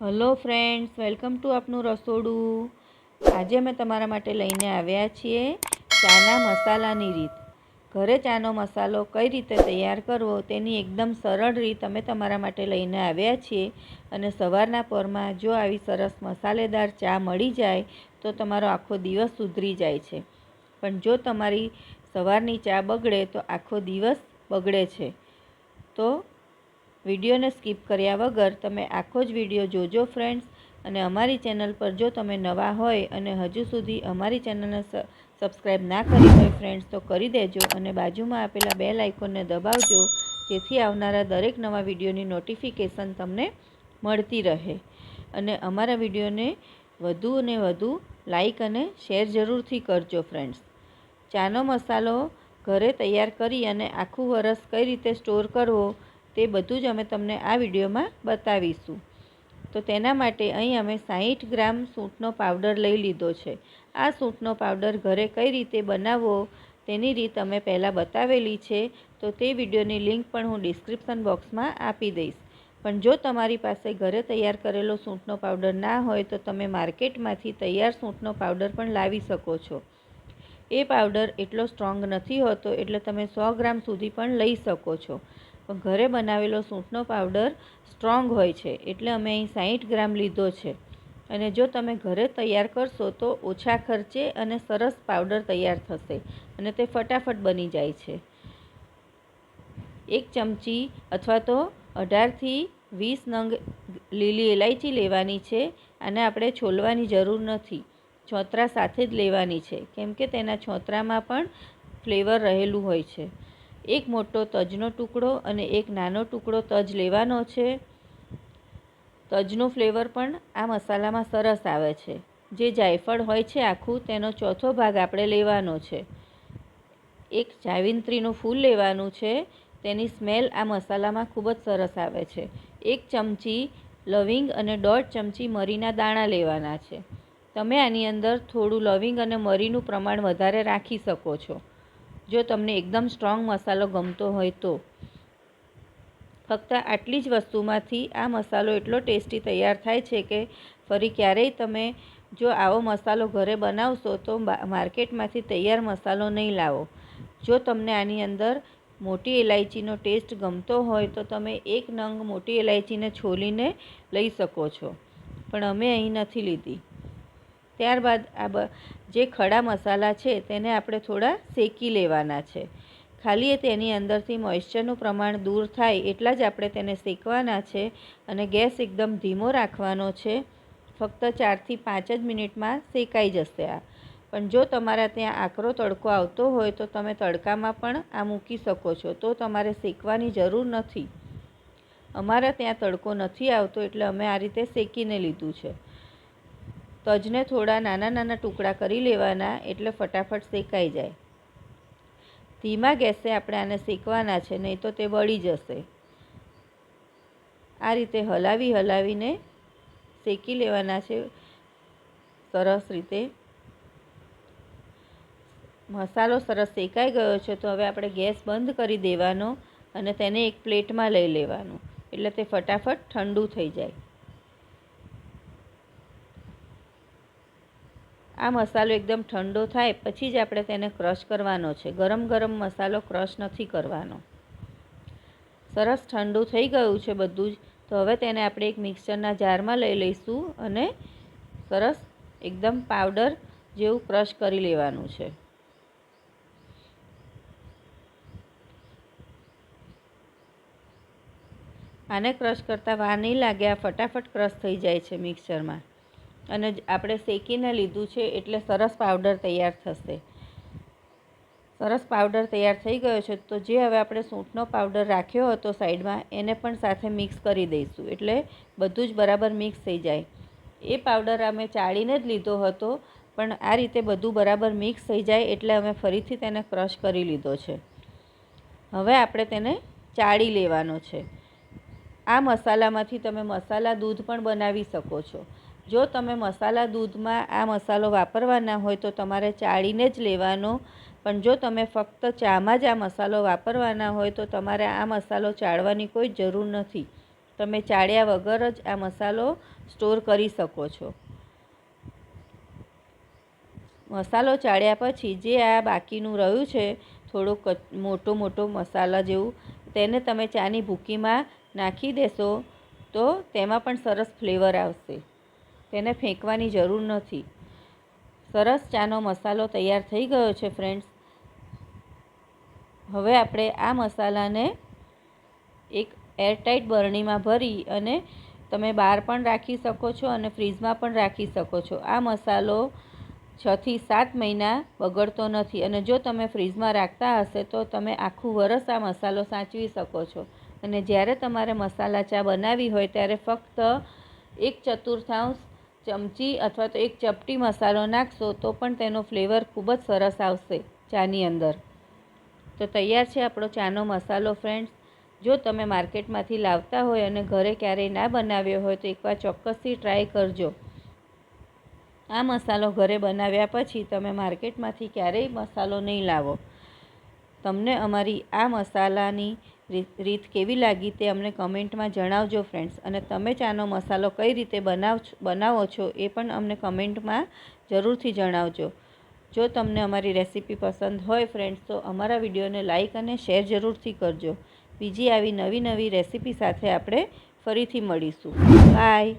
Hello friends, welcome to આપનું રસોડું। આજે અમે તમારા માટે લઈને આવ્યા છીએ ચાના મસાલાની રીત। ઘરે ચાનો મસાલો કઈ રીતે તૈયાર કરવો તેની એકદમ સરળ રીત અમે તમારા માટે લઈને આવ્યા છીએ। અને સવારના પરમાં જો આવી સરસ મસાલેદાર ચા મળી જાય તો તમારો આખો દિવસ સુધરી જાય છે। પણ જો તમારી સવારની ચા બગડે તો આખો દિવસ બગડે છે। તો વિડીયોને સ્કીપ કર્યા વગર તમે આખો જ વિડીયો જોજો ફ્રેન્ડ્સ। અને અમારી ચેનલ પર જો તમે નવા હોય અને હજુ સુધી અમારી ચેનલને સબસ્ક્રાઈબ ના કરી હોય ફ્રેન્ડ્સ તો કરી દેજો અને બાજુમાં આપેલા બેલ આઇકોનને દબાવજો, જેથી આવનારા દરેક નવા વિડીયોની નોટિફિકેશન તમને મળતી રહે। અને અમારા વિડીયોને વધુ ને વધુ લાઈક અને શેર જરૂરથી કરજો ફ્રેન્ડ્સ। ચાનો મસાલો ઘરે તૈયાર કરી અને આખું વરસ કઈ રીતે સ્ટોર કરવો તે બધું જ અમે તમને આ વિડીયોમાં બતાવીશું। તો તેના માટે અહીં અમે 60 ગ્રામ સૂંઠનો પાવડર લઈ લીધો છે। આ સૂંઠનો પાવડર ઘરે કઈ રીતે બનાવવો તેની રીત અમે પહેલાં બતાવેલી છે, તો તે વિડીયોની લિંક પણ હું ડિસ્ક્રિપ્શન બોક્સમાં આપી દઈશ। પણ જો તમારી પાસે ઘરે તૈયાર કરેલો સૂંઠનો પાવડર ના હોય તો તમે માર્કેટમાંથી તૈયાર સૂંઠનો પાવડર પણ લાવી શકો છો। એ પાવડર એટલો સ્ટ્રોંગ નથી હોતો એટલે તમે 100 ગ્રામ સુધી પણ લઈ શકો છો। પણ ઘરે બનાવેલો સૂંઠનો પાવડર સ્ટ્રોંગ હોય છે એટલે અમે અહીં 60 ગ્રામ લીધો છે। અને જો તમે ઘરે તૈયાર કરશો તો ઓછા ખર્ચે અને સરસ પાવડર તૈયાર થશે અને તે ફટાફટ બની જાય છે। 1 ચમચી અથવા તો 18થી 20 નંગ લીલી ઇલાયચી લેવાની છે। આને આપણે છોલવાની જરૂર નથી, છોતરા સાથે જ લેવાની છે, કેમ કે તેના છોતરામાં પણ ફ્લેવર રહેલું હોય છે। 1 મોટો તજનો ટુકડો અને 1 નાનો ટુકડો તજ લેવાનો છે। તજનું ફ્લેવર પણ આ મસાલામાં સરસ આવે છે। જે જાયફળ હોય છે આખું, તેનો ચોથો ભાગ આપણે લેવાનો છે। 1 જાવિત્રીનું ફૂલ લેવાનું છે, તેની સ્મેલ આ મસાલામાં ખૂબ જ સરસ આવે છે। 1 ચમચી લવિંગ અને 1.5 ચમચી મરીના દાણા લેવાના છે। તમે આની અંદર થોડું લવિંગ અને મરીનું પ્રમાણ વધારે રાખી શકો છો જો તમને એકદમ સ્ટ્રોંગ મસાલો ગમતો હોય તો। ફક્ત આટલી જ વસ્તુમાંથી આ મસાલો એટલો ટેસ્ટી તૈયાર થાય છે કે ફરી ક્યારેય તમે જો આવો મસાલો ઘરે બનાવશો તો માર્કેટમાંથી તૈયાર મસાલો નહીં લાવો। જો તમને આની અંદર મોટી ઇલાયચીનો ટેસ્ટ ગમતો હોય તો તમે 1 નંગ મોટી ઇલાયચીને છોલીને લઈ શકો છો, પણ અમે અહીં નથી લીધી। ત્યારબાદ જે ખડા મસાલા છે તેને આપણે થોડા શેકી લેવાના છે। ખાલી તેની અંદરથી મોઇશ્ચરનું પ્રમાણ દૂર થાય એટલા જ આપણે તેને શેકવાના છે અને ગેસ એકદમ ધીમો રાખવાનો છે। ફક્ત 4થી 5 જ મિનિટમાં શેકાઈ જશે આ। પણ જો તમારા ત્યાં આકરો તડકો આવતો હોય તો તમે તડકામાં પણ આ મૂકી શકો છો, તો તમારે શેકવાની જરૂર નથી। અમારા ત્યાં તડકો નથી આવતો એટલે અમે આ રીતે શેકીને લીધું છે। તજને થોડા નાના નાના ટુકડા કરી લેવાના એટલે ફટાફટ શેકાઈ જાય। ધીમા ગેસે આપણે આને શેકવાના છે, નહીં તો તે બળી જશે। આ રીતે હલાવીને શેકી લેવાના છે સરસ રીતે। મસાલો સરસ શેકાઈ ગયો છે તો હવે આપણે ગેસ બંધ કરી દેવાનો અને તેને એક પ્લેટમાં લઈ લેવાનું એટલે તે ફટાફટ ઠંડુ થઈ જાય। આ મસાલો એકદમ ઠંડો થાય પછી જ આપણે તેને ક્રશ કરવાનો છે, ગરમ ગરમ મસાલો ક્રશ નથી કરવાનો। સરસ ઠંડુ થઈ ગયું છે બધું જ, તો હવે તેને આપણે એક મિક્સરના જારમાં લઈ લઈશું અને સરસ એકદમ પાવડર જેવું ક્રશ કરી લેવાનું છે। આને ક્રશ કરતાં વાર નહીં લાગે, આ ફટાફટ ક્રશ થઈ જાય છે મિક્સરમાં। અને આપણે શેકીને લીધું છે એટલે સરસ પાવડર તૈયાર થશે। સરસ પાવડર તૈયાર થઈ ગયો છે તો જે હવે આપણે સૂંઠનો પાવડર રાખ્યો હતો સાઈડમાં એને પણ સાથે મિક્સ કરી દઈશું એટલે બધું જ બરાબર મિક્સ થઈ જાય। એ પાવડર અમે ચાળીને જ લીધો હતો, પણ આ રીતે બધું બરાબર મિક્સ થઈ જાય એટલે અમે ફરીથી તેને ક્રશ કરી લીધો છે। હવે આપણે તેને ચાળી લેવાનો છે। આ મસાલામાંથી તમે મસાલા દૂધ પણ બનાવી શકો છો। જો તમે મસાલા દૂધમાં આ મસાલો વાપરવાના હોય તો તમારે ચાળીને જ લેવાનો, પણ જો તમે ફક્ત ચામાં જ આ મસાલો વાપરવાના હોય તો તમારે આ મસાલો ચાળવાની કોઈ જરૂર નથી। તમે ચાળ્યા વગર જ આ મસાલો સ્ટોર કરી શકો છો. મસાલો ચાળ્યા પછી જે આ બાકીનું રહ્યું છે થોડુંક મોટો મસાલા જેવું, તેને તમે ચાની ભૂકીમાં નાખી દેશો તો તેમાં પણ સરસ ફ્લેવર આવશે. તેને ફેંકવાની જરૂર નથી. સરસ ચાનો મસાલો તૈયાર થઈ ગયો છે ફ્રેન્ડ્સ. હવે આપણે આ મસાલાને એક એરટાઇટ બરણીમાં ભરી અને તમે બહાર પણ રાખી શકો છો અને ફ્રીજમાં પણ રાખી શકો છો. આ મસાલો 6 થી 7 મહિના બગડતો નથી અને જો તમે ફ્રીજમાં રાખતા હશે તો તમે આખું વરસ આ મસાલો સાચવી શકો છો. અને જ્યારે તમારે મસાલા ચા બનાવવી હોય ત્યારે ફક્ત 1/4 ચમચી અથવા તો 1 ચપટી મસાલો નાખશો તો પણ તેનો ફ્લેવર ખૂબ જ સરસ આવશે ચાની અંદર. તો તૈયાર છે આપણો ચાનો મસાલો ફ્રેન્ડ્સ. જો તમે માર્કેટમાંથી લાવતા હોય અને ઘરે ક્યારેય ના બનાવ્યો હોય તો એકવાર ચોક્કસથી ટ્રાય કરજો. આ મસાલો ઘરે બનાવ્યા પછી તમે માર્કેટમાંથી ક્યારેય મસાલો નહીં લાવો. તમને અમારી આ મસાલાની રીત કેવી લાગી તે અમને કમેન્ટમાં જણાવજો ફ્રેન્ડ્સ. અને તમે ચાનો મસાલો કઈ રીતે બનાવો છો એ પણ અમને કમેન્ટમાં જરૂરથી જણાવજો. જો તમને અમારી રેસીપી પસંદ હોય ફ્રેન્ડ્સ તો અમારા વિડીયોને લાઇક અને શેર જરૂરથી કરજો. બીજી આવી નવી રેસીપી સાથે આપણે ફરીથી મળીશું. બાય.